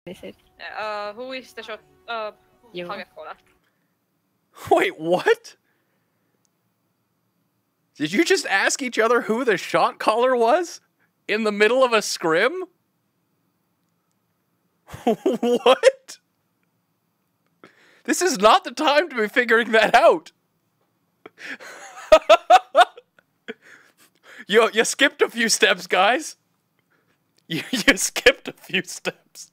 Who is the shot target caller? Wait, what? Did you just ask each other who the shot caller was? In the middle of a scrim? What? This is not the time to be figuring that out. You skipped a few steps, guys. You skipped a few steps.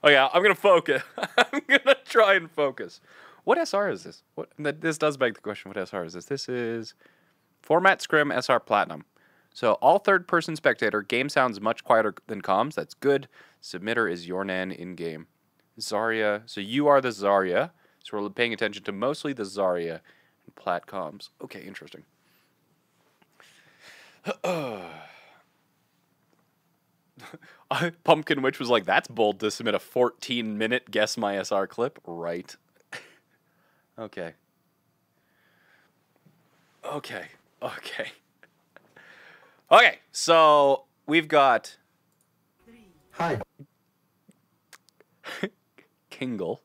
Oh yeah, I'm gonna focus. I'm gonna try and focus. What SR is this? This does beg the question, what SR is this? This is Format Scrim SR Platinum. So all third-person spectator, game sounds much quieter than comms. That's good. Submitter is Yornan in-game. Zarya. So you are the Zarya. So we're paying attention to mostly the Zarya and Plat comms. Okay, interesting. Pumpkin Witch was like, that's bold to submit a 14-minute Guess My SR clip. Right. Okay. Okay. Okay. Okay, so we've got... Hi. Kingle.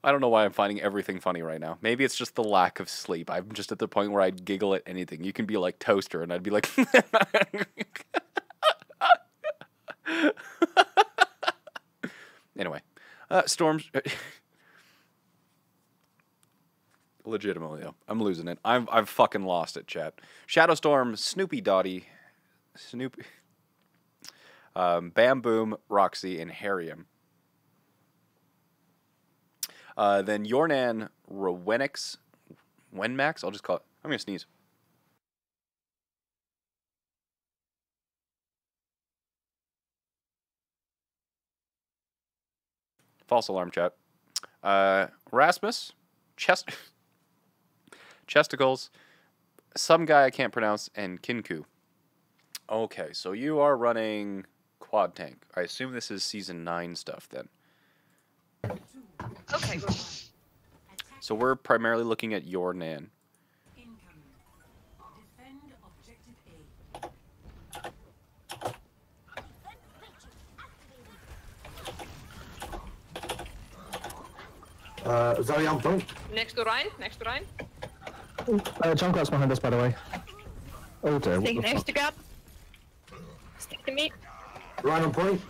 I don't know why I'm finding everything funny right now. Maybe it's just the lack of sleep. I'm just at the point where I'd giggle at anything. You can be like Toaster, and I'd be like... Anyway. Storms... Legitimately, though. I'm losing it. I've fucking lost it, chat. Shadowstorm, Snoopy Dottie, Snoopy... Bam Boom, Roxy, and Harrium. Then Yornan, Rowenix, Wenmax, I'll just call it... I'm gonna sneeze. False alarm, chat. Rasmus, Chesticles, some guy I can't pronounce, and Kinku. Okay, so you are running Quad Tank. I assume this is Season 9 stuff, then. Okay, good. So we're primarily looking at Yornan. Zarya on point. Next to Ryan, next to Ryan. Junkrat's behind us, by the way. Oh dear. Stick next to grab. Stick to me. Ryan on point.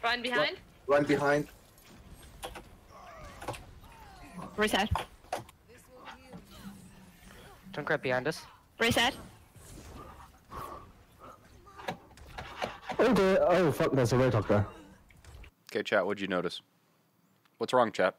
Ryan behind. Ryan behind. Reset. Junkrat behind us. Reset. Oh dear. Oh fuck, there's a Roadhog there. Okay, chat, what'd you notice? What's wrong, chat?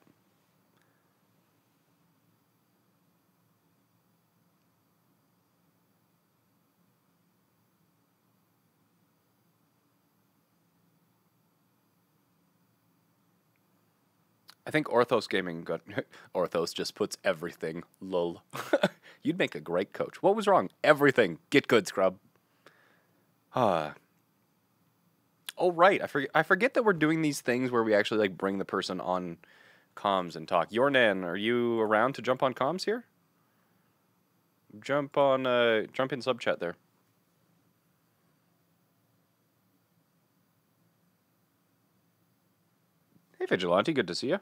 I think Orthos Gaming got... Orthos just puts everything. Lol. You'd make a great coach. What was wrong? Everything. Get good, scrub. Oh, right. I forget that we're doing these things where we actually like bring the person on comms and talk. Yornan, are you around to jump on comms here? Jump in sub chat there. Hey, Vigilante, good to see you.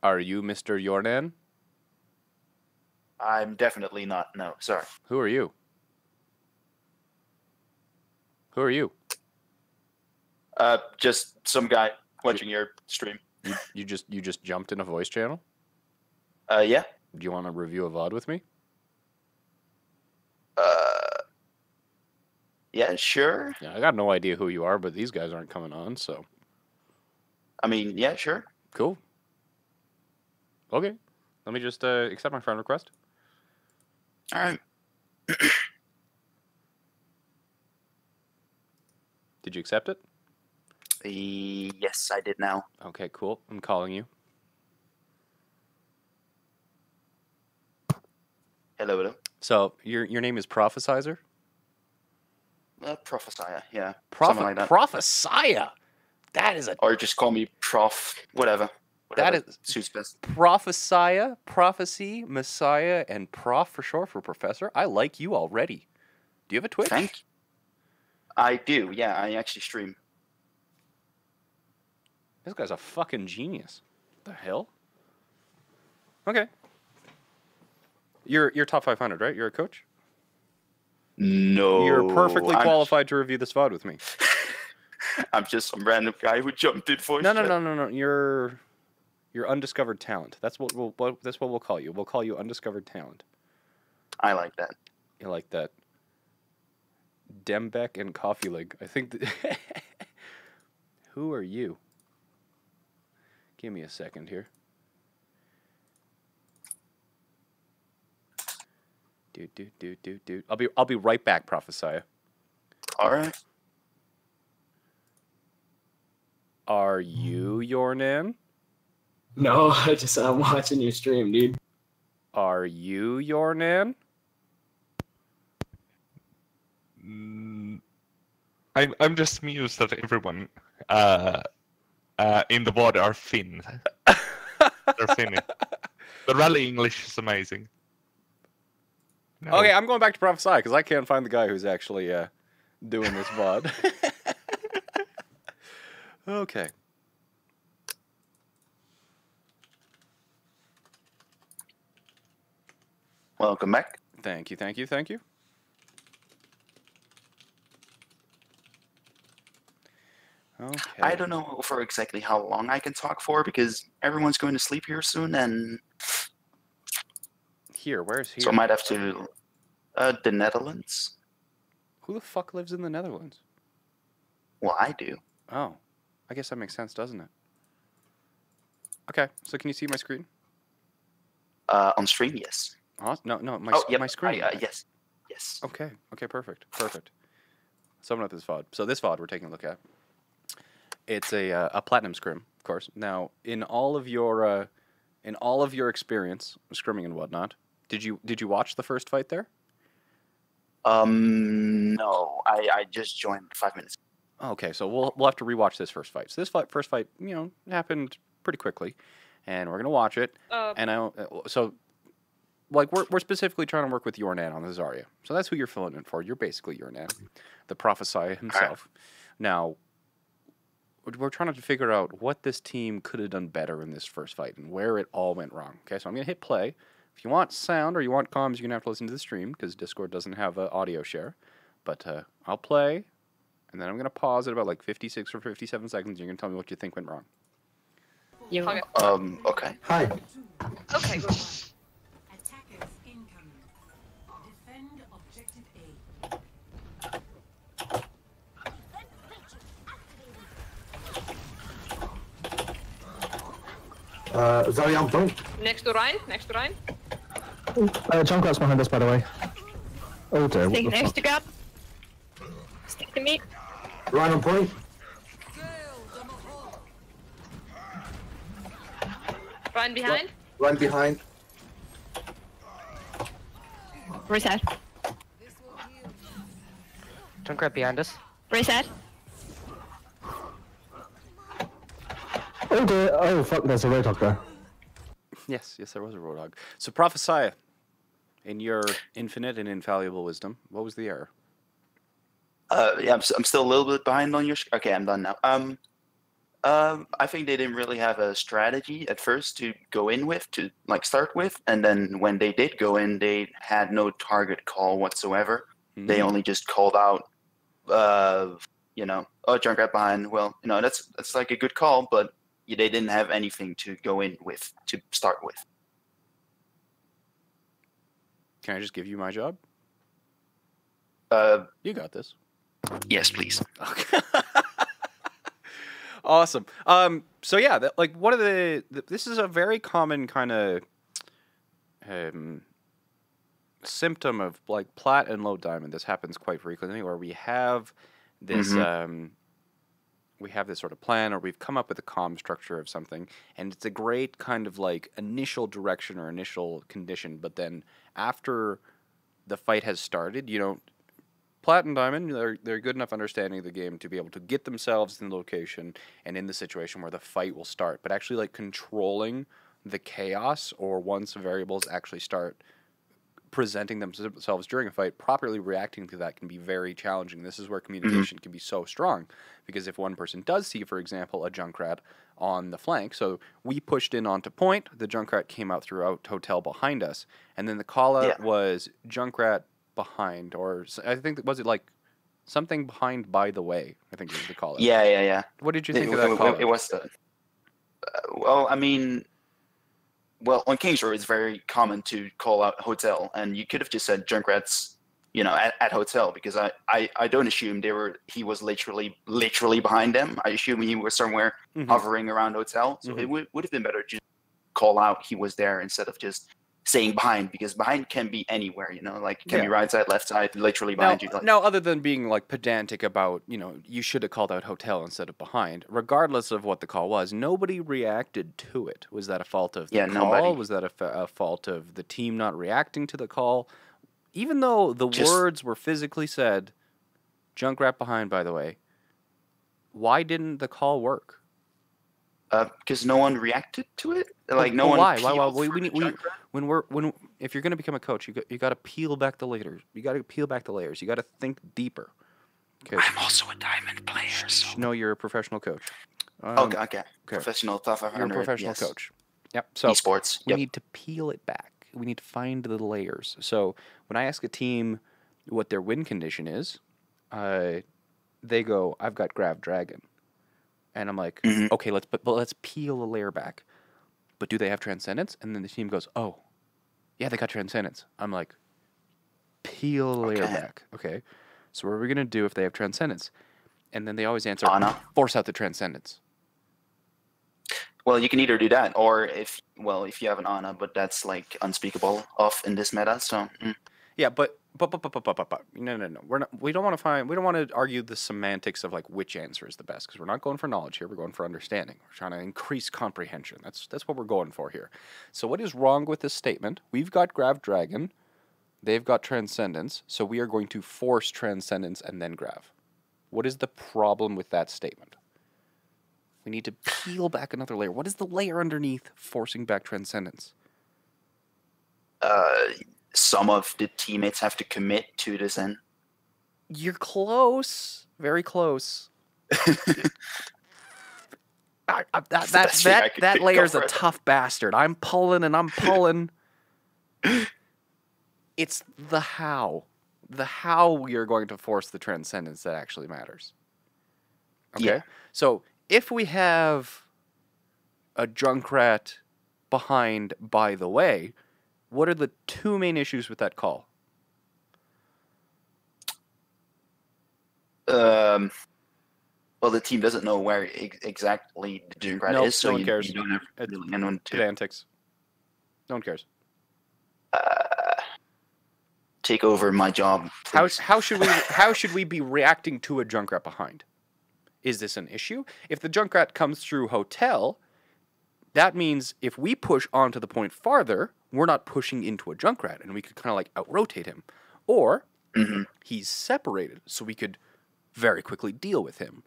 Are you Mr. Yornan? I'm definitely not. No, sorry. Who are you? Who are you? Just some guy watching your stream. You just jumped in a voice channel? Yeah. Do you want to review a VOD with me? Yeah, sure. Yeah, I got no idea who you are, but these guys aren't coming on, so. I mean, yeah, sure. Cool. Okay. Let me just accept my friend request. All right. Did you accept it? Yes, I did now. Okay, cool. I'm calling you. Hello, hello. So your name is Prophesizer? Prophesiah, yeah. Something like that. Prophesiah. That is a Or just call me Prof. Whatever. That Whatever is- suits best. Prophesiah, prophecy, Messiah, and Prof for short for professor. I like you already. Do you have a Twitch? Thank you. I do, yeah. I actually stream. This guy's a fucking genius. The hell? Okay. You're top 500, right? You're a coach? No. You're perfectly I'm- qualified to review this VOD with me. I'm just some random guy who jumped in for No, shit. no. You're undiscovered talent. That's what we'll call you. We'll call you undiscovered talent. I like that. You like that? Dembeck and Coffee Leg. I think. Who are you? Give me a second here. Dude. I'll be right back, Prophesiah. All right. Are you Yornan? No, I'm watching your stream, dude. Are you Yornan? I'm just amused that everyone in the VOD are Finn. They're Finnish. The rally English is amazing. No. Okay, I'm going back to Prophesy because I can't find the guy who's actually doing this VOD. Okay. Welcome back. Thank you. Okay. I don't know for exactly how long I can talk for because everyone's going to sleep here soon, and Here, where's here? so I might have to. The Netherlands. Who the fuck lives in the Netherlands? Well, I do. Oh, I guess that makes sense, doesn't it? Okay, so can you see my screen? On stream, yes. No, my Oh, yep. my screen. Yes. Yes. Okay, perfect. Summon up this VOD. So this VOD we're taking a look at. It's a platinum scrim, of course. Now, in all of your experience scrimming and whatnot, did you watch the first fight there? No, I just joined 5 minutes. Okay, so we'll have to rewatch this first fight. So this first fight, happened pretty quickly, and we're gonna watch it. We're specifically trying to work with Yornan on the Zarya. So that's who you're filling in for. You're basically Yornan, the Prophesiah himself. Now, we're trying to figure out what this team could have done better in this first fight and where it all went wrong. Okay, so I'm gonna hit play. If you want sound or you want comms, you're gonna have to listen to the stream because Discord doesn't have an audio share. But I'll play, and then I'm gonna pause at about like 56 or 57 seconds. And you're gonna tell me what you think went wrong. You. Okay. Okay. Hi. Okay, good. Attackers incoming. Defend objective A. Zarya on point. Next to Ryan. Junkrat's behind us, by the way. Oh dear. what Stick the next fuck? to grab. Stick to me. Ryan on point. Ryan behind. Ryan behind. Reset. Junkrat behind us. Reset. Oh dear. Oh fuck, there's a Roadhog there. Yes, there was a Roadhog. So Prophesiah, in your infinite and infallible wisdom, what was the error? Yeah, I'm still a little bit behind on your. Okay, I'm done now. I think they didn't really have a strategy at first to go in with, to start with, and then when they did go in, they had no target call whatsoever. They only just called out, oh, Junkrat behind. Well, that's like a good call, but they didn't have anything to go in with to start with. Can I just give you my job? You got this. Yes, please. Okay. Awesome. So yeah, one of this is a very common kind of symptom of plat and low diamond. This happens quite frequently where we have this we have this sort of plan, or we've come up with a comm structure of something, and it's a great kind of like initial direction or initial condition, but then after the fight has started, you don't. Plat and Diamond, they're good enough understanding of the game to be able to get themselves in the location and in the situation where the fight will start. But actually, like, controlling the chaos, or once variables actually start presenting themselves during a fight, properly reacting to that can be very challenging. This is where communication can be so strong, because if one person does see, for example, a Junkrat on the flank, so we pushed in onto point, the Junkrat came out throughout hotel behind us, and then the call out was Junkrat behind, or I think, was it like something behind by the way, I think was the call out. Yeah. What did you think of that call out? It was well, I mean, well, on Kings Row it's very common to call out hotel, and you could have just said Junkrat's, you know, at hotel, because I don't assume he was literally behind them. I assume he was somewhere hovering around hotel, so it would have been better to just call out he was there instead of just saying behind, because behind can be anywhere, you know, like it can be right side, left side, literally behind you. Like, now, other than being like pedantic about, you know, you should have called out hotel instead of behind, regardless of what the call was, nobody reacted to it. Was that a fault of the call? Nobody. Was that a fault of the team not reacting to the call? Even though the words were physically said, Junkrat behind, by the way, why didn't the call work? Because no one reacted to it. Like no one. Why? If you're going to become a coach, you got to peel back the layers. You got to peel back the layers. You got to think deeper. I'm also a diamond player. So. No, you're a professional coach. Okay. Professional top 500. You're a professional coach. Yep. So esports. We need to peel it back. We need to find the layers. So when I ask a team what their win condition is, they go, "I've got Grav Dragon." And I'm like, okay, let's peel a layer back. But do they have Transcendence? And then the team goes, oh, yeah, they got Transcendence. I'm like, peel a layer back. Okay, so what are we going to do if they have Transcendence? And then they always answer, Ana. Force out the Transcendence. Well, you can either do that, or if you have an Ana, but that's like unspeakable off in this meta, so... Yeah, but no. We don't want to argue the semantics of like which answer is the best, because we're not going for knowledge here. We're going for understanding. We're trying to increase comprehension. That's what we're going for here. So what is wrong with this statement? We've got Grav Dragon, they've got Transcendence, so we are going to force Transcendence and then Grav. What is the problem with that statement? We need to peel back another layer. What is the layer underneath forcing back Transcendence? Some of the teammates have to commit to this end. You're close. Very close. That layer's a tough bastard. I'm pulling and I'm pulling. It's the how. The how we are going to force the Transcendence that actually matters. Okay? Yeah. So if we have a Junkrat behind, by the way, what are the two main issues with that call? Well, the team doesn't know where exactly the Junkrat is, so no one cares. You don't have really anyone to... Pedantics. No one cares. Take over my job. How should we be reacting to a Junkrat behind? Is this an issue? If the Junkrat comes through hotel, that means if we push onto the point farther, we're not pushing into a Junkrat, and we could kind of like out-rotate him. Or he's separated, so we could very quickly deal with him.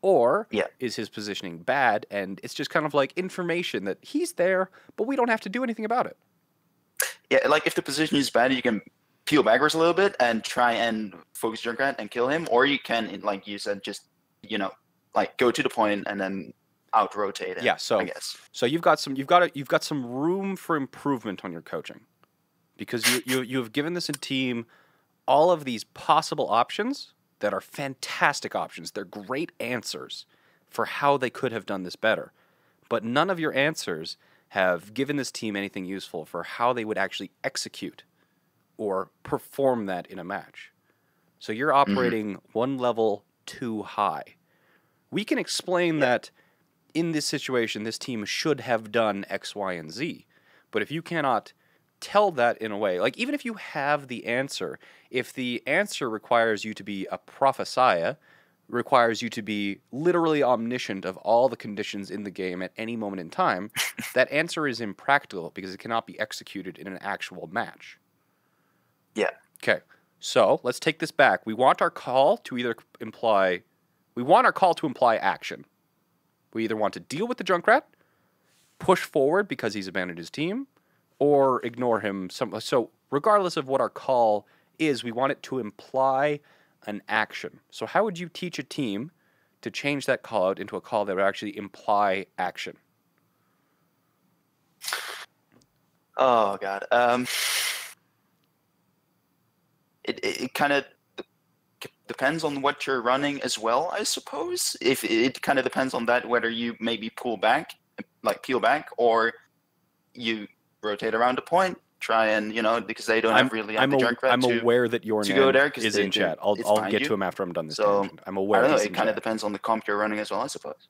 Or is his positioning bad, and it's just kind of like information that he's there, but we don't have to do anything about it. Yeah, like if the position is bad, you can peel backwards a little bit and try and focus Junkrat and kill him, or you can, like you said, just, you know, like go to the point and then out-rotate it. Yeah, so I guess. So you've got some room for improvement on your coaching, because you have given this team all of these possible options that are fantastic options. They're great answers for how they could have done this better, but none of your answers have given this team anything useful for how they would actually execute or perform that in a match. So you're operating one level too high. We can explain that in this situation, this team should have done X, Y, and Z. But if you cannot tell that in a way, like even if you have the answer, if the answer requires you to be a prophesiah, requires you to be literally omniscient of all the conditions in the game at any moment in time, that answer is impractical because it cannot be executed in an actual match. Yeah. Okay, so let's take this back. We want our call to imply action. We either want to deal with the Junkrat, push forward because he's abandoned his team, or ignore him. So regardless of what our call is, we want it to imply an action. So how would you teach a team to change that call out into a call that would actually imply action? Oh God. It kind of depends on what you're running as well, I suppose. If it kind of depends on that, whether you maybe peel back, or you rotate around the point, try and because they don't have really the Junkrat I'm aware that your to go there is in chat. I'll get to him after I'm done this. So tangent. I'm aware. I don't know. It kind of depends on the comp you're running as well, I suppose.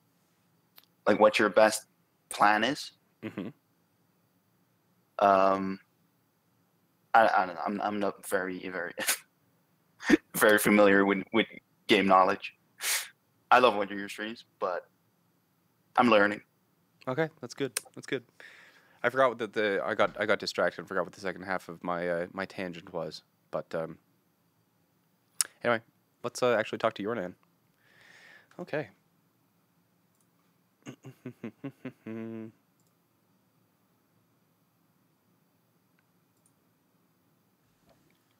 Like what your best plan is. Mm-hmm. I don't know. I'm not very very familiar with game knowledge. I love watching your streams, but I'm learning. Okay, that's good. That's good. I forgot that I got distracted and forgot what the second half of my my tangent was. But anyway, let's actually talk to Yornan. Okay.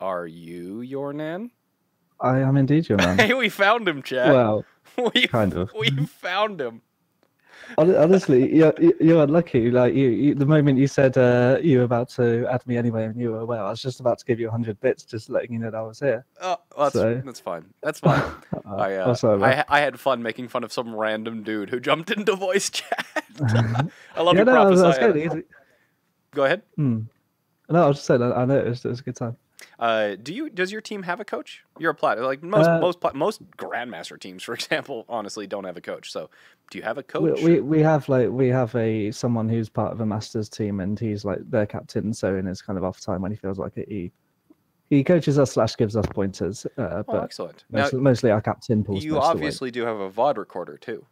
Are you Yornan? I am indeed your man. Hey, we found him, Chad. Well, we kind of. We found him. Honestly, you're unlucky. Like the moment you said you were about to add me anyway, and you were aware, I was just about to give you 100 bits, just letting you know that I was here. Oh, well, that's fine. That's fine. I had fun making fun of some random dude who jumped into voice chat. I love your prophesy. Go ahead. No, I was just saying. I noticed it was a good time. Does your team have a coach? You're a plat. Like most grandmaster teams, for example, honestly don't have a coach. So, do you have a coach? We have someone who's part of a masters team, and he's like their captain. So in his kind of off time when he feels like it, he coaches us / gives us pointers. But excellent. Mostly our captain pulls. You obviously do have a VOD recorder too.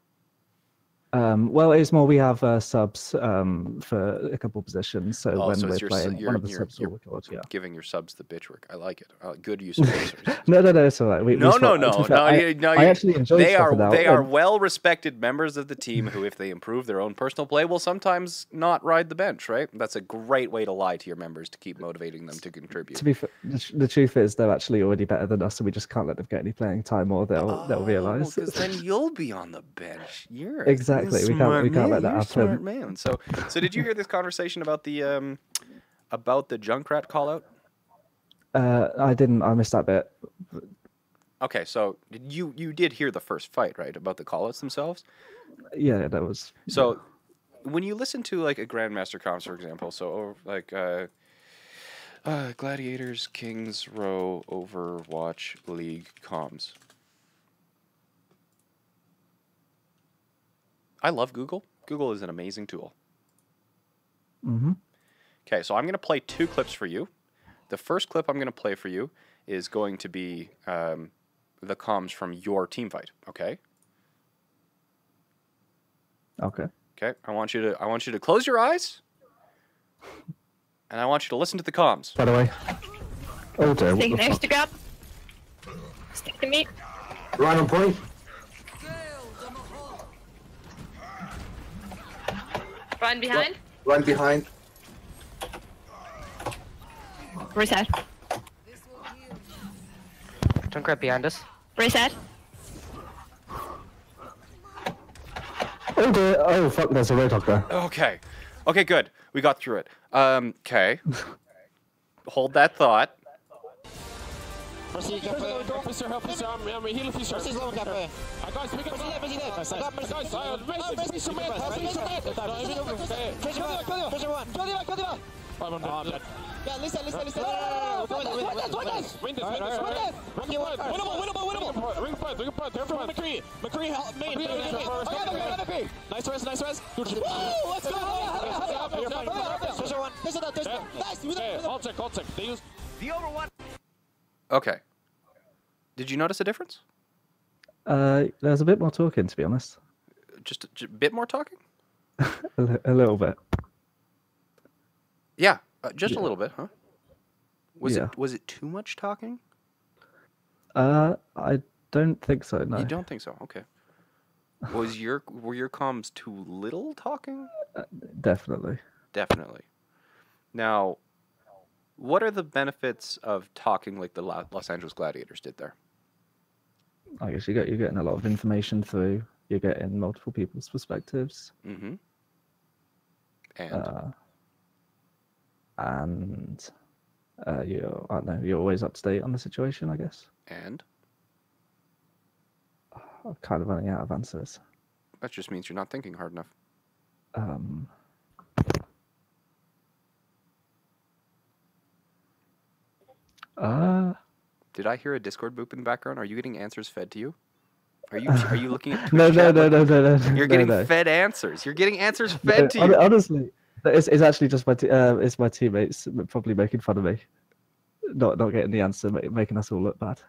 Well, it's more we have subs for a couple positions. So when we're playing, one of the subs will record. Yeah, giving your subs the bitch work. I like it. Good use of resources. No, it's all right. I actually enjoy. They are well-respected members of the team who, if they improve their own personal play, will sometimes not ride the bench. Right? That's a great way to lie to your members to keep motivating them to contribute. To be fair, the truth is they're actually already better than us, so we just can't let them get any playing time, or they'll realize. Because then you'll be on the bench. You're exactly. We can't let that happen. Smart man. So did you hear this conversation about the Junkrat call out? I didn't. I missed that bit. Okay, so you did hear the first fight, right? About the call outs themselves? Yeah, that was. So when you listen to like a Grandmaster comms, for example, so like Gladiators, Kings Row, Overwatch League comms. I love Google. Google is an amazing tool. Mm-hmm. Okay, so I'm going to play 2 clips for you. The first clip I'm going to play for you is going to be the comms from your team fight. Okay. Okay. Okay. I want you to close your eyes, and I want you to listen to the comms. By the way. Oh dear. Take an extra grab. Stick to me. Right on point. Run behind. Run behind. Reset. Junkrat behind us. Reset. Oh dear. Oh fuck! There's a roadhog there. Okay. Okay. Good. We got through it. Okay. Hold that thought. Okay. Did you notice a difference? There's a bit more talking, to be honest. Just a bit more talking? A little bit. Yeah, just a Yeah. little bit, huh? Yeah. Was it too much talking? I don't think so. No. You don't think so? Okay. Were your comms too little talking? Definitely. Definitely. Now, what are the benefits of talking like the Los Angeles Gladiators did there? I guess you're getting a lot of information through. You're getting multiple people's perspectives. Mm-hmm. And I don't know, you're always up to date on the situation, I guess. And I'm kind of running out of answers. that just means you're not thinking hard enough. Did I hear a Discord boop in the background? Are you getting answers fed to you? Are you looking at Twitch No. chat? No. You're getting fed answers. You're getting answers fed to you. Honestly, it's actually just it's my teammates probably making fun of me, not getting the answer, making us all look bad.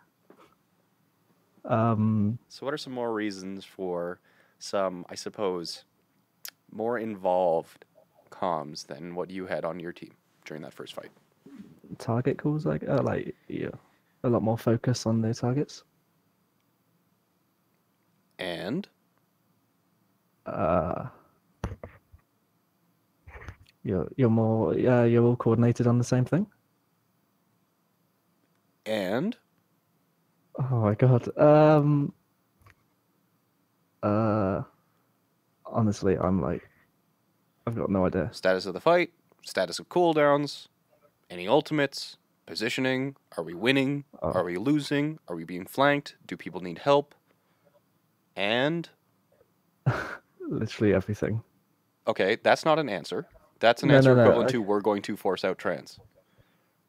So what are some more reasons for some, I suppose, more involved comms than what you had on your team during that first fight? Target calls, like yeah, a lot more focus on the targets. And you're more you're all coordinated on the same thing. And Oh my god. Honestly, I've got no idea. status of the fight, status of cooldowns, any ultimates, positioning, are we winning? Are we losing? Are we being flanked? Do people need help? And Literally everything. okay, that's not an answer. That's an No, answer no, equivalent okay. to we're going to force out trans.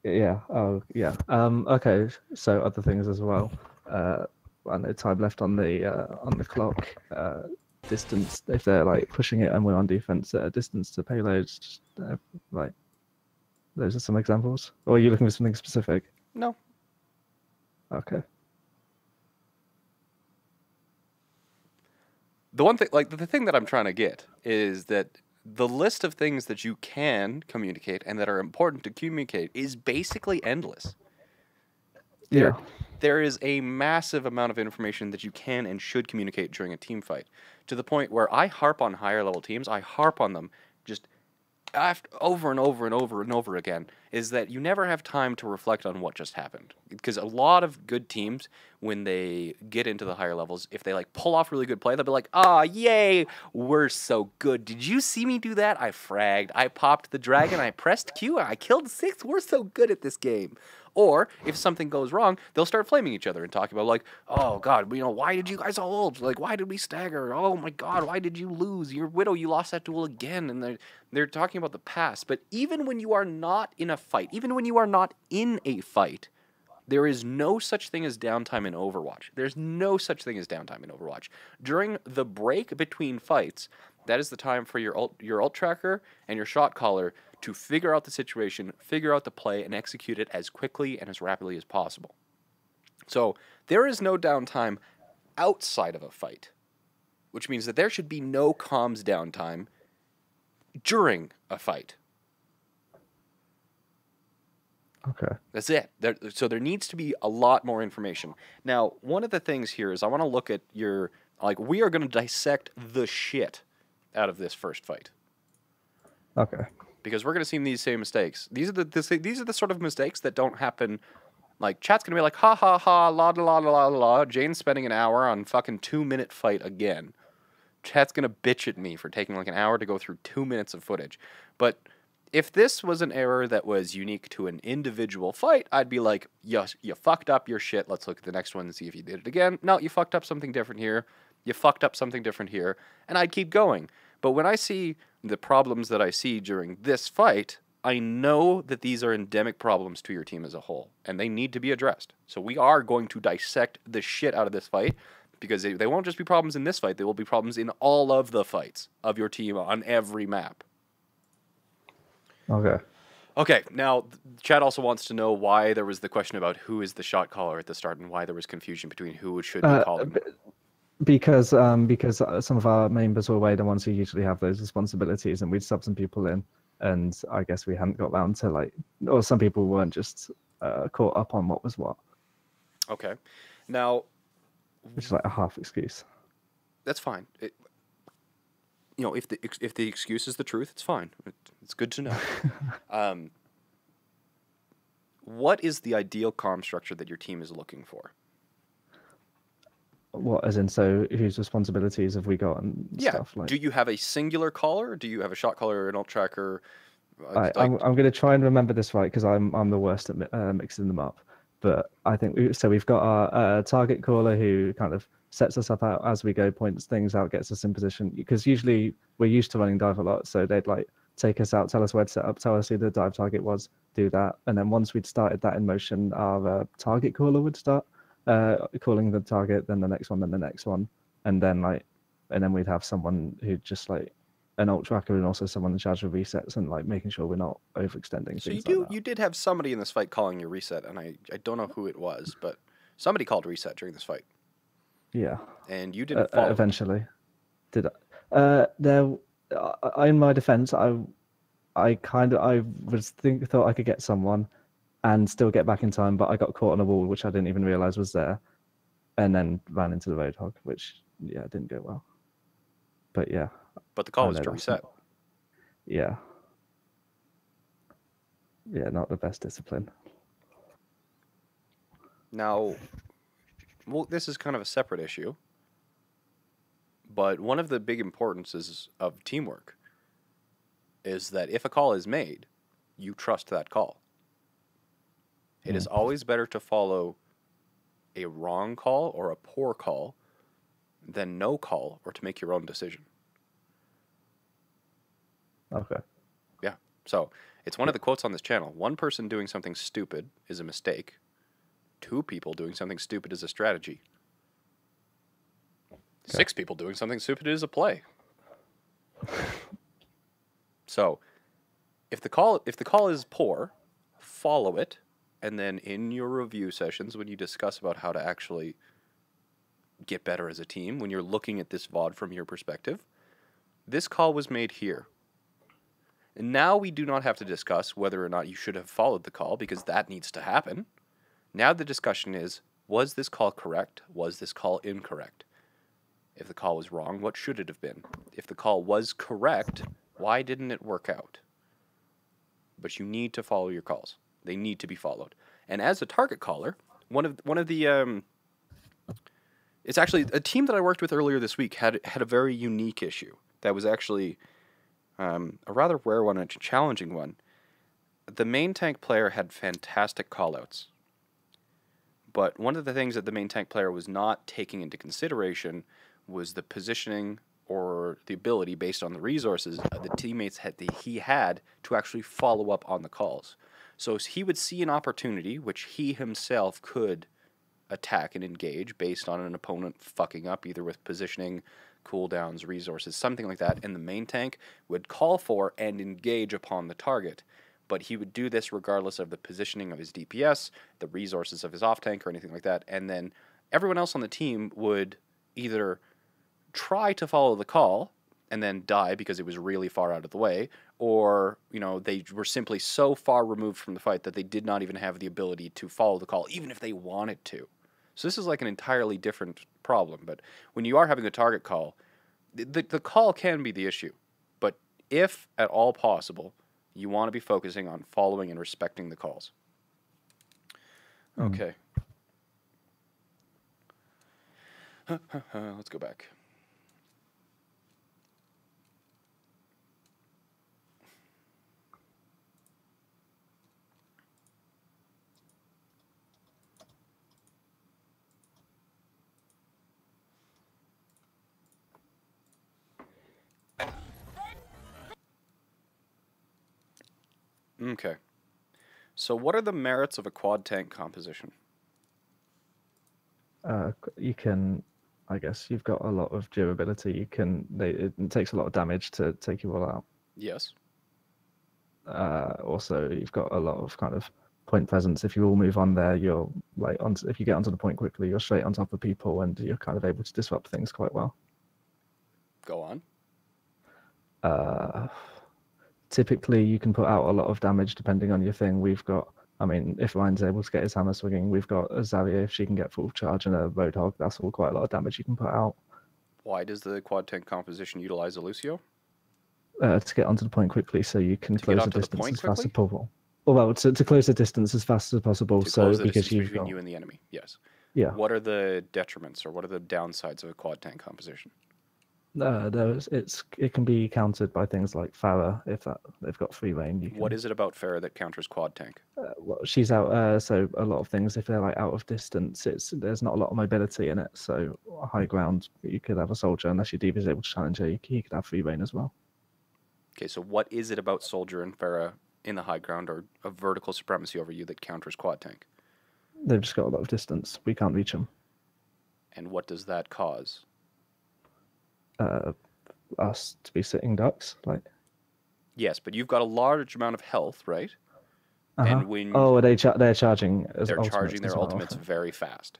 Yeah. Oh, yeah. Okay. So other things as well. I know time left on the clock. Distance. If they're like pushing it and we're on defense, distance to payloads. Like those are some examples. Or are you looking for something specific? No. Okay. The one thing, like the thing that I'm trying to get is that the list of things that you can communicate and that are important to communicate is basically endless. Yeah. There is a massive amount of information that you can and should communicate during a team fight, to the point where I harp on higher level teams. I harp on them just over and over and over and over again, is that you never have time to reflect on what just happened. Because a lot of good teams, when they get into the higher levels, if they like pull off really good play, they'll be like, ah, yay, we're so good. Did you see me do that? I fragged, I popped the dragon, I pressed Q, I killed 6. We're so good at this game. Or if something goes wrong, they'll start flaming each other and talking about like, oh God, why did you guys all ult? Like, why did we stagger? Oh my God, why did you lose? Your Widow, you lost that duel again. And they're talking about the past. But even when you are not in a fight, there is no such thing as downtime in Overwatch. There's no such thing as downtime in Overwatch. During the break between fights, that is the time for your ult tracker and your shot caller to figure out the situation, figure out the play, and execute it as quickly and as rapidly as possible. So there is no downtime outside of a fight, which means that there should be no comms downtime during a fight. Okay. That's it. So there needs to be a lot more information. Now, one of the things here is I want to look at your, like, we are going to dissect the shit out of this first fight. Okay. Because we're going to see these same mistakes. These are the sort of mistakes that don't happen. Like, chat's going to be like, ha ha ha, la la la la la. Jayne's spending an hour on fucking 2-minute fight again. Chat's going to bitch at me for taking like an hour to go through 2 minutes of footage. But if this was an error that was unique to an individual fight, I'd be like, yes, you fucked up your shit. Let's look at the next one and see if you did it again. No, you fucked up something different here. You fucked up something different here. And I'd keep going. But when I see the problems that I see during this fight, I know that these are endemic problems to your team as a whole, and they need to be addressed. So we are going to dissect the shit out of this fight, because they won't just be problems in this fight, they will be problems in all of the fights of your team on every map. Okay. Okay, now Chad also wants to know why there was the question about who is the shot caller at the start and why there was confusion between who should be calling. Because some of our members were away, the ones who usually have those responsibilities, and we'd sub some people in, and I guess we hadn't got round to or some people weren't just caught up on what was what. Okay, now which is like a half excuse. That's fine. If the excuse is the truth, it's fine. It's good to know. What is the ideal comm structure that your team is looking for? What, as in, so whose responsibilities have we got and stuff? Do you have a singular caller? Do you have a shot caller, an alt tracker? I'm going to try and remember this right because I'm the worst at mixing them up. But I think we've got our target caller who kind of sets us up out as we go, points things out, gets us in position. Because usually we're used to running dive a lot, so they'd take us out, tell us where to set up, tell us who the dive target was, do that, and then once we'd started that in motion, our target caller would start calling the target, then the next one, then the next one, and then we'd have someone who just an alt tracker and also someone in charge of resets and like making sure we're not overextending. So things you did have somebody in this fight calling your reset, and I don't know who it was, but somebody called reset during this fight. Yeah. And you didn't follow. Eventually. Did I? In my defense, I thought I could get someone and still get back in time, but I got caught on a wall which I didn't even realize was there, and then ran into the roadhog, which didn't go well. But yeah. But the call was to reset. Yeah. Yeah, not the best discipline. Now, this is kind of a separate issue, but one of the big importances of teamwork is that if a call is made, you trust that call. It is always better to follow a wrong call or a poor call than no call or to make your own decision. Okay. Yeah. So it's one of the quotes on this channel. One person doing something stupid is a mistake. Two people doing something stupid is a strategy. Okay. 6 people doing something stupid is a play. So if the call is poor, follow it, and then in your review sessions when you discuss about how to actually get better as a team, when you're looking at this VOD from your perspective, this call was made here. And now we do not have to discuss whether or not you should have followed the call, because that needs to happen. Now the discussion is, was this call correct? Was this call incorrect? If the call was wrong, what should it have been? If the call was correct, why didn't it work out? But you need to follow your calls. They need to be followed. And as a target caller, one of the it's actually a team that I worked with earlier this week had a very unique issue that was actually a rather rare one and a challenging one. The main tank player had fantastic callouts. But one of the things that the main tank player was not taking into consideration was the positioning or the ability based on the resources the teammates he had to actually follow up on the calls. So he would see an opportunity which he himself could attack and engage based on an opponent fucking up, either with positioning, cooldowns, resources, something like that, and the main tank would call for and engage upon the target. But he would do this regardless of the positioning of his DPS, the resources of his off-tank, or anything like that. And then everyone else on the team would either try to follow the call and then die because it was really far out of the way, or, they were simply so far removed from the fight that they did not even have the ability to follow the call, even if they wanted to. So this is like an entirely different problem. But when you are having a target call, the call can be the issue. But if at all possible, you want to be focusing on following and respecting the calls. Okay. Let's go back. Okay. So what are the merits of a quad tank composition? You can, I guess, you've got a lot of durability. It takes a lot of damage to take you all out. Yes. Also, you've got a lot of kind of point presence. If you all move on there, you're like on. If you get onto the point quickly, you're straight on top of people, and you're kind of able to disrupt things quite well. Go on. Typically, you can put out a lot of damage depending on your thing. We've got. I mean, if Ryan's able to get his hammer swinging, we've got a Zarya if she can get full charge and a Roadhog. That's all quite a lot of damage you can put out. Why does the quad tank composition utilize a Lucio? To get onto the point quickly, so you can To get close the onto the distance point as fast as quickly? possible. Well, to close the distance as fast as possible. To So close the because distance you've between got you and the enemy. Yes. yeah, What are the detriments or what are the downsides of a quad tank composition? it can be countered by things like Farah if they've got free reign. You can, What is it about Farah that counters quad tank? well, she's out. So a lot of things, if they're like out of distance, there's not a lot of mobility in it. So high ground, you could have a soldier unless your diva is able to challenge her. He could have free reign as well. Okay, so what is it about Soldier and Farah in the high ground or a vertical supremacy over you that counters quad tank? They've just got a lot of distance. We can't reach them. And what does that cause? Us to be sitting ducks, like. Yes, but you've got a large amount of health, right? And when Oh, they're charging. they're charging their as well. ultimates very fast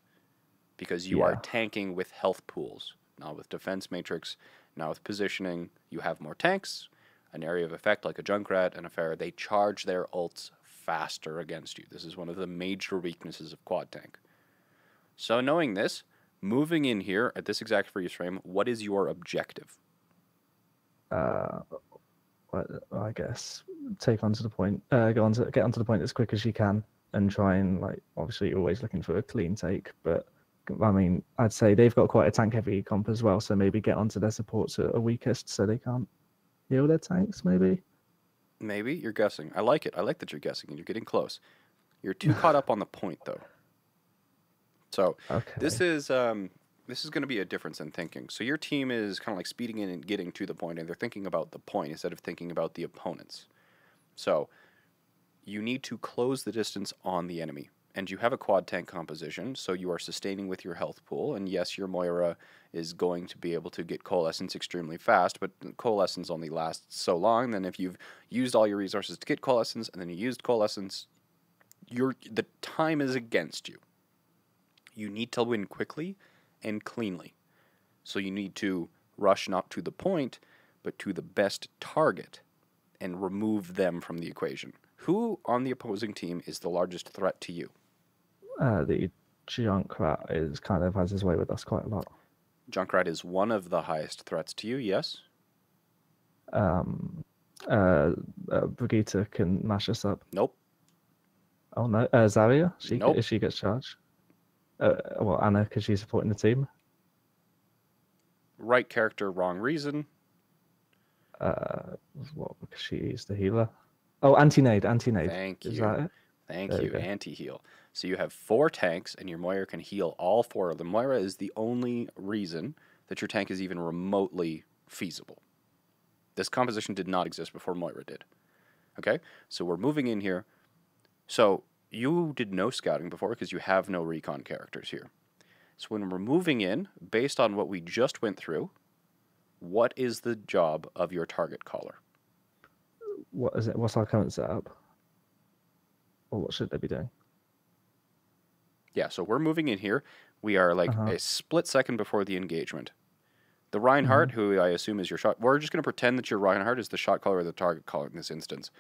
because you are tanking with health pools, not with defense matrix, not with positioning. You have more tanks, an area of effect like a Junkrat and a Farah. They charge their ults faster against you. This is one of the major weaknesses of quad tank. So knowing this, moving in here at this exact freeze frame, what is your objective? I guess take onto the point, get onto the point as quick as you can, and try and like. Obviously, you're always looking for a clean take, but I mean, I'd say they've got quite a tank heavy comp as well. So maybe get onto their supports at a weakest, so they can't heal their tanks. Maybe You're guessing. I like it. I like that you're guessing and you're getting close. You're too caught up on the point though. So this is going to be a difference in thinking. So your team is kind of like speeding in and getting to the point, and they're thinking about the point instead of thinking about the opponents. So you need to close the distance on the enemy. And you have a quad tank composition, so you are sustaining with your health pool. And yes, your Moira is going to be able to get Coalescence extremely fast, but Coalescence only lasts so long. Then if you've used all your resources to get Coalescence, and then you used Coalescence, the time is against you. You need to win quickly and cleanly. So you need to rush not to the point, but to the best target and remove them from the equation. Who on the opposing team is the largest threat to you? The Junkrat is kind of has his way with us quite a lot. Junkrat is one of the highest threats to you, yes? Brigitte can mash us up. Nope. Oh no, Zarya? Nope. She gets charged. Well, Anna, because she's supporting the team. Right character, wrong reason. What? Because she's the healer. Oh, anti-nade. Thank you. Is that it? Thank There you. we go. Anti-heal. So you have 4 tanks, and your Moira can heal all 4 of them. Moira is the only reason that your tank is even remotely feasible. This composition did not exist before Moira did. Okay? So we're moving in here. So you did no scouting before because you have no recon characters here. So when we're moving in, based on what we just went through, what is the job of your target caller? What is it? What's our current setup? Or what should they be doing? Yeah, so we're moving in here. We are like a split second before the engagement. The Reinhardt, who I assume is your shot, we're just going to pretend that your Reinhardt is the shot caller or the target caller in this instance.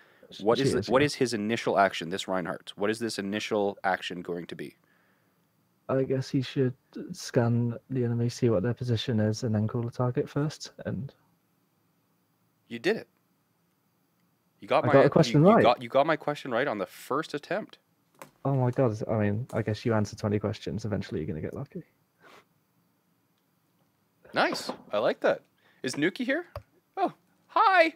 What is his initial action, this Reinhardt? What is this initial action going to be? I guess he should scan the enemy, see what their position is, and then call a target first. And you did it. You got I got the question right. You got my question right on the first attempt. Oh my god! I mean, I guess you answer 20 questions. Eventually, you're gonna get lucky. Nice. I like that. Is Nuki here? Oh, hi.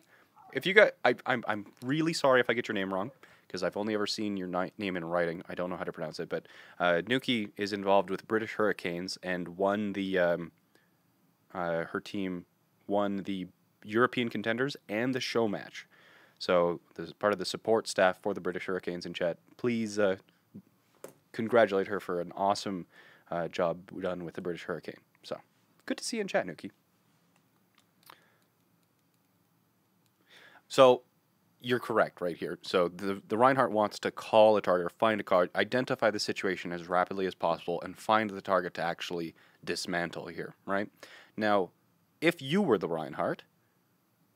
If you got, I'm really sorry if I get your name wrong, because I've only ever seen your name in writing. I don't know how to pronounce it, but Nuki is involved with British Hurricanes and won the her team won the European contenders and the show match. So this is part of the support staff for the British Hurricanes in chat. Please congratulate her for an awesome job done with the British Hurricane. So good to see you in chat, Nuki. So You're correct right here. So the Reinhardt wants to call a target or find a card, identify the situation as rapidly as possible, and find the target to actually dismantle here, right? Now, if you were the Reinhardt,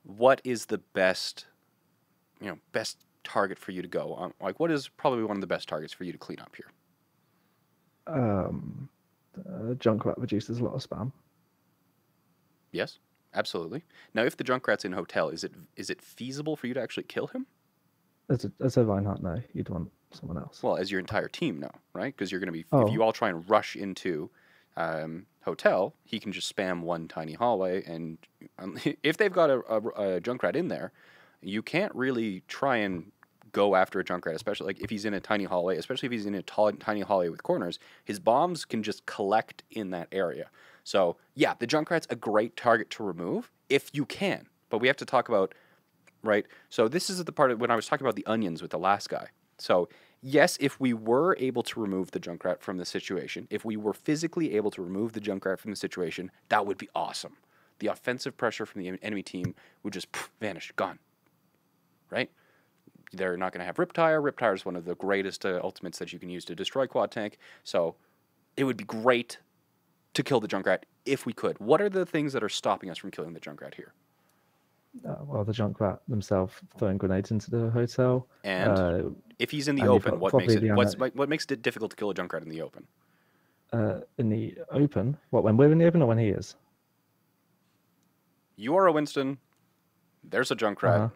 what is the best, best target for you to go on? Like, what is probably one of the best targets for you to clean up here? Junkrat reduces a lot of spam. Yes, absolutely. Now, if the Junkrat's in hotel, is it feasible for you to actually kill him? As a Reinhardt, no. You'd want someone else. Well, as your entire team, no, right? Because you're going to be, Oh. if you all try and rush into hotel, he can just spam one tiny hallway, and if they've got a Junkrat in there, you can't really try and go after a Junkrat, especially like if he's in a tiny hallway, especially if he's in a tiny hallway with corners. His bombs can just collect in that area. So yeah, the Junkrat's a great target to remove if you can, but we have to talk about, right? So this is the part of when I was talking about the onions with the last guy. So yes, if we were able to remove the Junkrat from the situation, if we were physically able to remove the Junkrat from the situation, that would be awesome. The offensive pressure from the enemy team would just vanish, gone, right? They're not going to have Riptire. Riptire is one of the greatest ultimates that you can use to destroy quad tank. So it would be great to kill the Junkrat if we could. What are the things that are stopping us from killing the Junkrat here? Well, the Junkrat themselves throwing grenades into the hotel. And if he's in the and you've open, got what makes probably it what makes it difficult to kill a Junkrat in the open? In the open? What, when we're in the open or when he is? You are a Winston. There's a Junkrat. Uh-huh.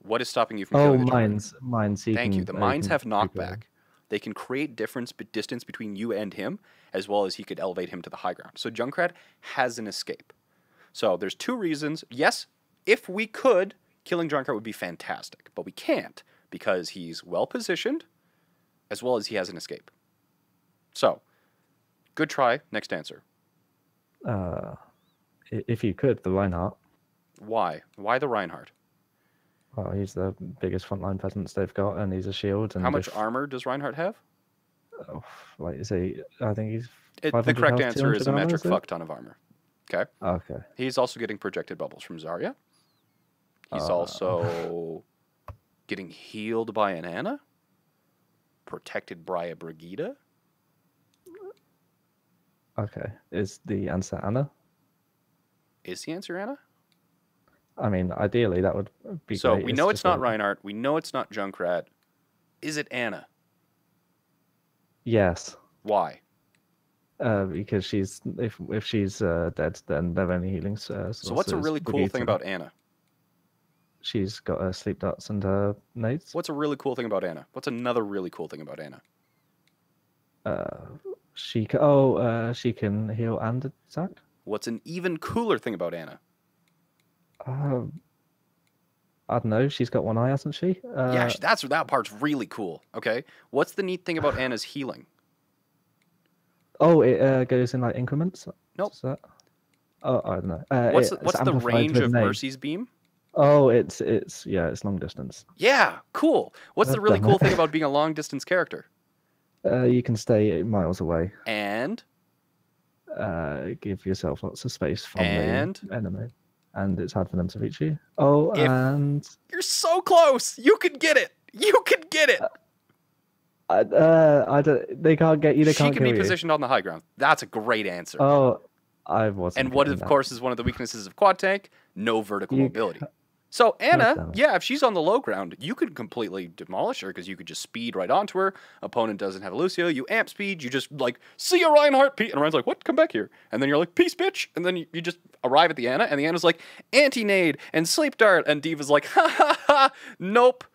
What is stopping you from Oh, killing the Junkrat? mines. Thank you. The mines have people. knockback. They can create distance between you and him, as well as he could elevate him to the high ground. So Junkrat has an escape. So there's two reasons. Yes, if we could, killing Junkrat would be fantastic, but we can't because he's well positioned, as well as he has an escape. So, good try. Next answer. If you could, the Reinhardt. Why? Why the Reinhardt? Well, he's the biggest frontline presence they've got, and he's a shield. And How much armor does Reinhardt have? Like is he? I think he's. The 500 correct health, answer is a 200 armor, metric is it? fuck ton of armor. Okay. Okay. He's also getting projected bubbles from Zarya. He's also getting healed by an Ana. Protected by a Brigida. Okay. Is the answer Anna? Is the answer Ana? I mean, ideally that would be So great. we know it's just not a- Reinhardt. We know it's not Junkrat. Is it Ana? Yes. Why? Because she's if she's dead, then they're only healing. So what's a really cool thing about Ana? She's got her sleep darts and her nades. What's a really cool thing about Ana? What's another really cool thing about Ana? She can heal and attack. What's an even cooler thing about Ana? I don't know. She's got one eye, hasn't she? Yeah, that part's really cool. Okay, what's the neat thing about Ana's healing? Oh, it goes in like increments. Nope. What's that? Oh, I don't know. What's the amplified range with of nades. Mercy's beam? Oh, it's long distance. Yeah, cool. What's the God really damn cool it. thing about being a long distance character? You can stay 8 miles away. And Give yourself lots of space from And? the enemy, and it's hard for them to reach you. Oh, and you're so close. You could get it. You could get it. I don't. They can't get you. They She can't can be kill you. positioned on the high ground. That's a great answer. Oh, I wasn't. And what, getting of that. course, is one of the weaknesses of quad tank? No vertical You mobility. So Ana, damn it. yeah, if she's on the low ground, you could completely demolish her because you could just speed right onto her. Opponent doesn't have a Lucio. You amp speed. You just like see a Reinhardt. And Ryan's like, "What? Come back here!" And then you're like, "Peace, bitch!" And then you just arrive at the Ana, and the Ana's like, "Anti-nade and sleep dart," and Diva's like, "Ha ha ha! Nope."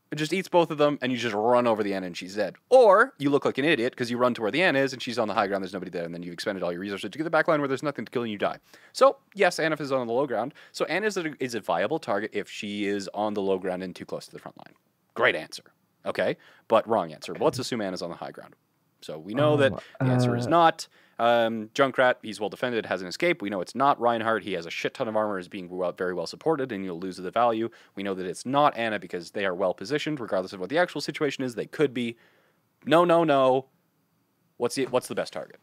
It just eats both of them, and you just run over the Ana, and she's dead. Or you look like an idiot because you run to where the Ana is, and she's on the high ground. There's nobody there, and then you've expended all your resources to get the back line where there's nothing to kill, and you die. So yes, Ana is on the low ground. So Ana is a viable target if she is on the low ground and too close to the front line. Great answer. Okay, but wrong answer. Well, let's assume Ana's on the high ground. So we know that the answer is not Junkrat. He's well defended, has an escape. We know it's not Reinhardt. He has a shit ton of armor, is being very well supported, and you'll lose the value. We know that it's not Ana because they are well positioned, regardless of what the actual situation is. They could be. No. What's the best target?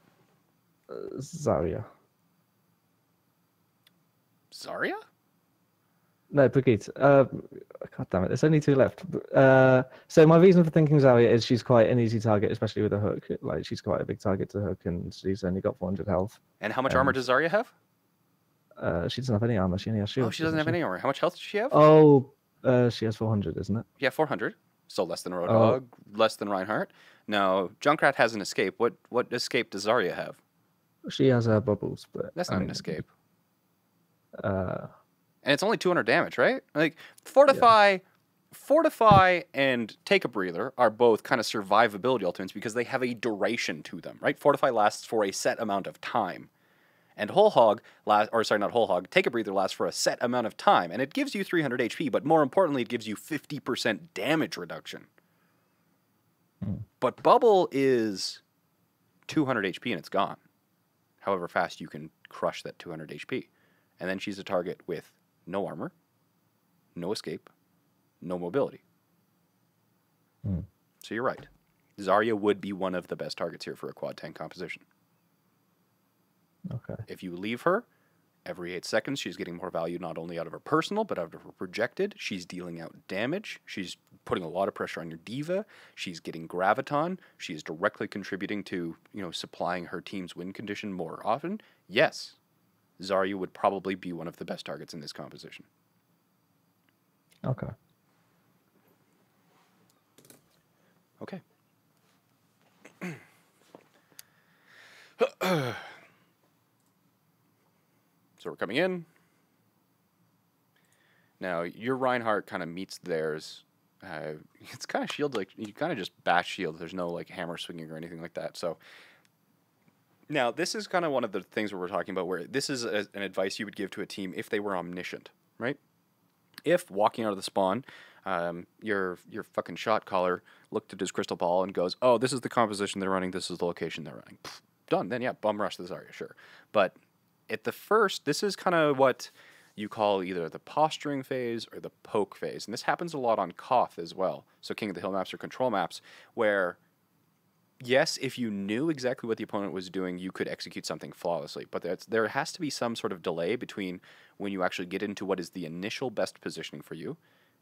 Zarya. Zarya? No, Brigitte. God damn it, there's only 2 left. So my reason for thinking Zarya is she's quite an easy target, especially with a hook. Like she's quite a big target to hook, and she's only got 400 health. And how much armor does Zarya have? She doesn't have any armor. She only has shield. Oh, she doesn't have any armor. How much health does she have? Oh, she has 400, isn't it? Yeah, 400. So less than Roadhog, less than Reinhardt. Now, Junkrat has an escape. What escape does Zarya have? She has bubbles, but That's not an escape. Uh, And it's only 200 damage, right? Like, Fortify and Take a Breather are both kind of survivability ultimates because they have a duration to them, right? Fortify lasts for a set amount of time. And Whole Hog, Take a Breather lasts for a set amount of time. And it gives you 300 HP, but more importantly, it gives you 50% damage reduction. But Bubble is 200 HP and it's gone. However fast you can crush that 200 HP. And then she's a target with no armor, no escape, no mobility. So you're right. Zarya would be one of the best targets here for a quad tank composition. okay. If you leave her, every 8 seconds she's getting more value not only out of her personal, but out of her projected. She's dealing out damage. She's putting a lot of pressure on your diva. She's getting graviton. She's directly contributing to, supplying her team's win condition more often. Yes, Zarya would probably be one of the best targets in this composition. Okay. Okay. So we're coming in. Now, your Reinhardt kind of meets theirs. It's kind of shield, like, you kind of just bash shield. There's no, like, hammer swinging or anything like that. So, now, this is kind of one of the things where we're talking about where this is an advice you would give to a team if they were omniscient, right? If, walking out of the spawn, your fucking shot caller looked at his crystal ball and goes, oh, this is the composition they're running, this is the location they're running. Pfft, done. Then, yeah, bum rush the Zarya, sure. But at the first, this is kind of what you call either the posturing phase or the poke phase. And this happens a lot on Koth as well. So King of the Hill maps or control maps, where, yes, if you knew exactly what the opponent was doing, you could execute something flawlessly. But there has to be some sort of delay between when you actually get into what is the initial best positioning for you,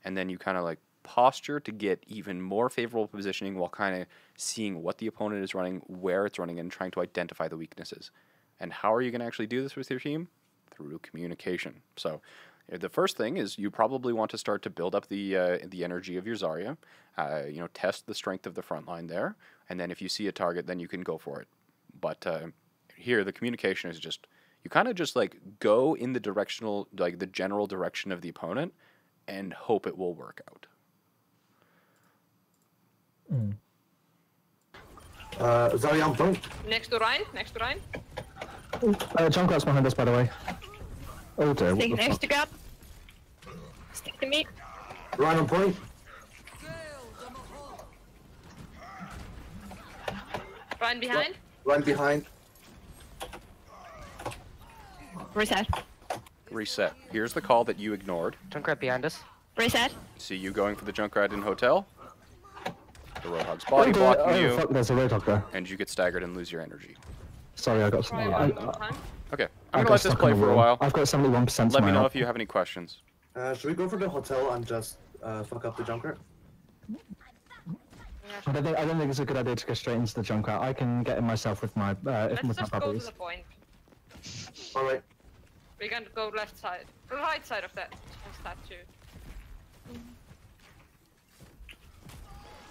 and then you kind of like posture to get even more favorable positioning while kind of seeing what the opponent is running, where it's running, and trying to identify the weaknesses. And how are you going to actually do this with your team? Through communication. So the first thing is you probably want to start to build up the energy of your Zarya. Test the strength of the front line there, and then if you see a target, then you can go for it. But here, the communication is just, you kind of just like go in the the general direction of the opponent and hope it will work out. Zarya on point. Next to Ryan. Junkrat's behind us, by the way. Oh dear, what Stay the next fuck? to grab. Stick to me. Ryan on point. Ryan behind. Ryan behind. Reset. Reset. Here's the call that you ignored. Junkrat behind us. Reset. See you going for the Junkrat in hotel. The Roadhog's body blocking you, Fuck, there's a Roadhog there. and you get staggered and lose your energy. Sorry, I got Ryan I behind. Okay, got I'm gonna let this stuck play on the for a wall. while. I've got 71% Let me to my know health. if you have any questions. Should we go for the hotel and just fuck up the Junkrat? I don't think it's a good idea to go straight into the Junkrat. I can get in myself with my Let's with my just go to bubbles. the point. Alright. We can go right side of that statue.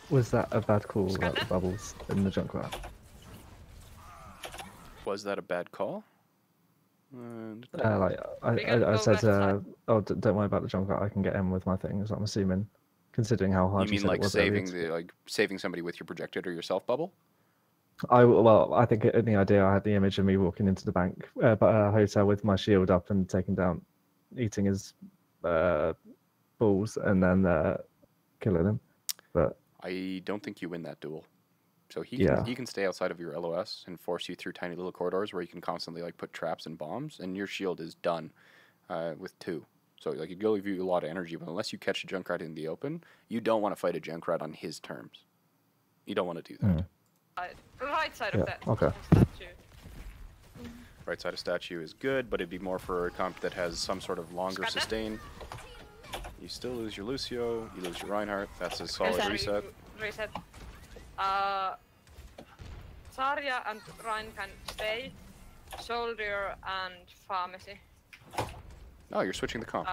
Was that a bad call about Scatter? the bubbles in the Junkrat? Was that a bad call? I said, don't worry about the Junkrat. I can get in with my things. I'm assuming, considering how hard You mean said it like was earlier. saving somebody with your projected or your self bubble? I think in the idea I had the image of me walking into the bank, hotel with my shield up and taking down, eating his balls and then killing him. But I don't think you win that duel. So he Yeah. can stay outside of your LOS and force you through tiny little corridors where you can constantly like put traps and bombs, and your shield is done with 2. So like it'll give you a lot of energy, but unless you catch a Junkrat in the open, you don't want to fight a Junkrat on his terms. You don't want to do that. Right side Yeah, of that okay. statue. Right side of statue is good, but it'd be more for a comp that has some sort of longer Scatter? sustain. You still lose your Lucio, you lose your Reinhardt. That's a solid reset. Reset. Zarya and Rein can stay. Soldier and Pharmacy. Oh, you're switching the comp.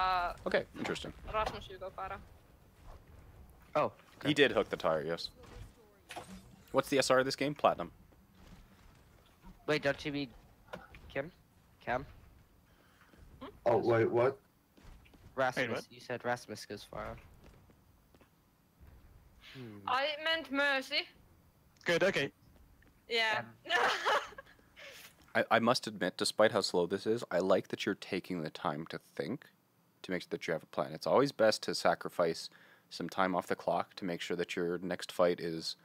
Okay, interesting. Rasmus, you go para. Oh. He did hook the tire, yes. What's the SR of this game? Platinum. Wait, don't you mean Kim? Cam? Oh, wait, what? Rasmus. what? You said Rasmus goes far. I meant Mercy. Good, okay. Yeah. I must admit, despite how slow this is, I like that you're taking the time to think to make sure that you have a plan. It's always best to sacrifice some time off the clock to make sure that your next fight is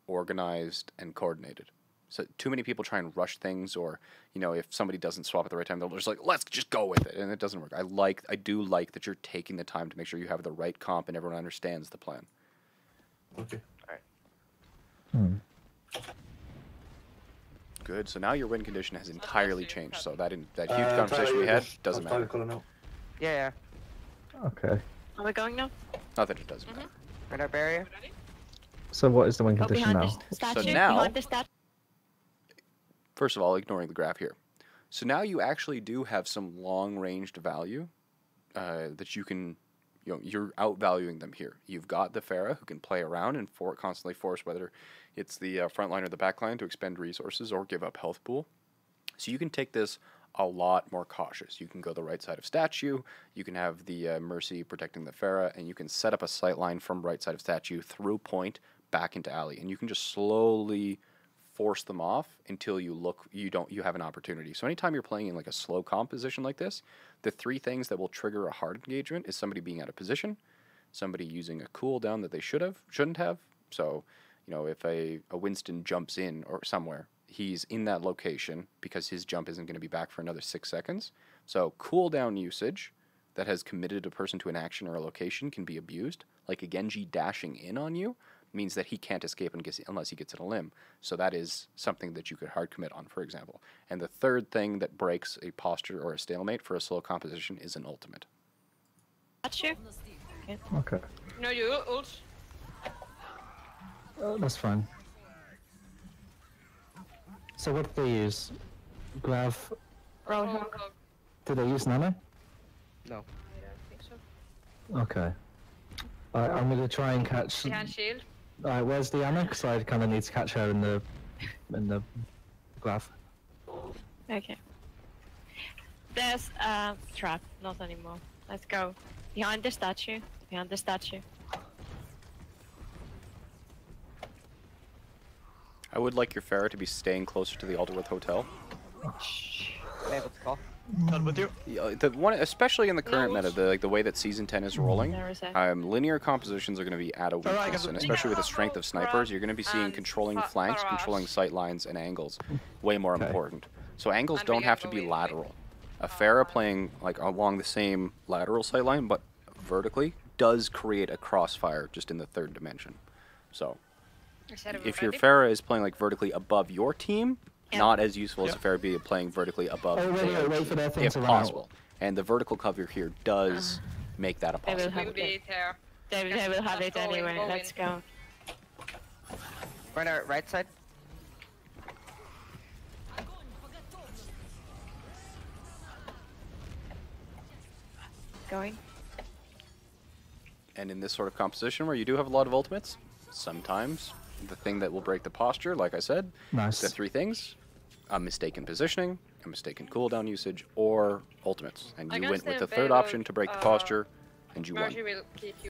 organized and coordinated. So too many people try and rush things, or if somebody doesn't swap at the right time, they'll just like, let's just go with it, and it doesn't work. I do like that you're taking the time to make sure you have the right comp and everyone understands the plan. Okay. Good. So now your win condition has entirely changed. So that huge conversation we had doesn't matter. Yeah. Okay. Are we going now? Not that it doesn't matter. Right our barrier. So what is the win Go condition behind now? the statue. now- Behind the statue. First of all, ignoring the graph here. So now you actually do have some long-ranged value that you can, you're outvaluing them here. You've got the Pharah who can play around and constantly force whether it's the front line or the back line to expend resources or give up health pool. So you can take this a lot more cautious. You can go the right side of statue, you can have the Mercy protecting the Pharah, and you can set up a sight line from right side of statue through point back into alley, and you can just slowly force them off until you have an opportunity. So anytime you're playing in like a slow comp position like this, the three things that will trigger a hard engagement is somebody being out of position, somebody using a cooldown that they shouldn't have. So, if a Winston jumps in or somewhere, he's in that location because his jump isn't going to be back for another 6 seconds. So cooldown usage that has committed a person to an action or a location can be abused. Like a Genji dashing in on you means that he can't escape unless he gets in a limb. So that is something that you could hard commit on, for example. And the third thing that breaks a posture or a stalemate for a slow composition is an ultimate. Statue. Okay. No, you ult. That's fine. So what did they use? Grav? Roadhog. Did they use Nano? No. I don't think so. Okay. I'm gonna try and catch. Behind shield. Alright, where's Diana? Because I kind of need to catch her in the Grav. Okay. There's a trap. Not anymore. Let's go. Behind the statue. Behind the statue. I would like your Pharah to be staying closer to the Alderworth Hotel. I'm able to call. Done with you. The one, especially in the current meta, the way that Season 10 is rolling, There is a- linear compositions are going to be at a weakness, and especially with the strength of snipers, you're going to be seeing controlling flanks, controlling sight lines, and angles way more important. So angles And we don't can have to go be in, lateral. A Pharah playing like along the same lateral sight line, but vertically, does create a crossfire just in the third dimension. So if your Pharah is playing like vertically above your team, Yeah. not as useful as a Pharah be playing vertically above Oh, wait for their thing if to run possible. And the vertical cover here does make that a They will possibility. have We'll be there. They will have it Go in, anyway. go in. Let's go. Right our right side. Going. And in this sort of composition where you do have a lot of ultimates, sometimes the thing that will break the posture, like I said, Nice. the three things, a mistaken positioning, a mistaken cooldown usage, or ultimates. And you Against went with the the third Beirut, option to break the posture, and you won. Mercy will keep you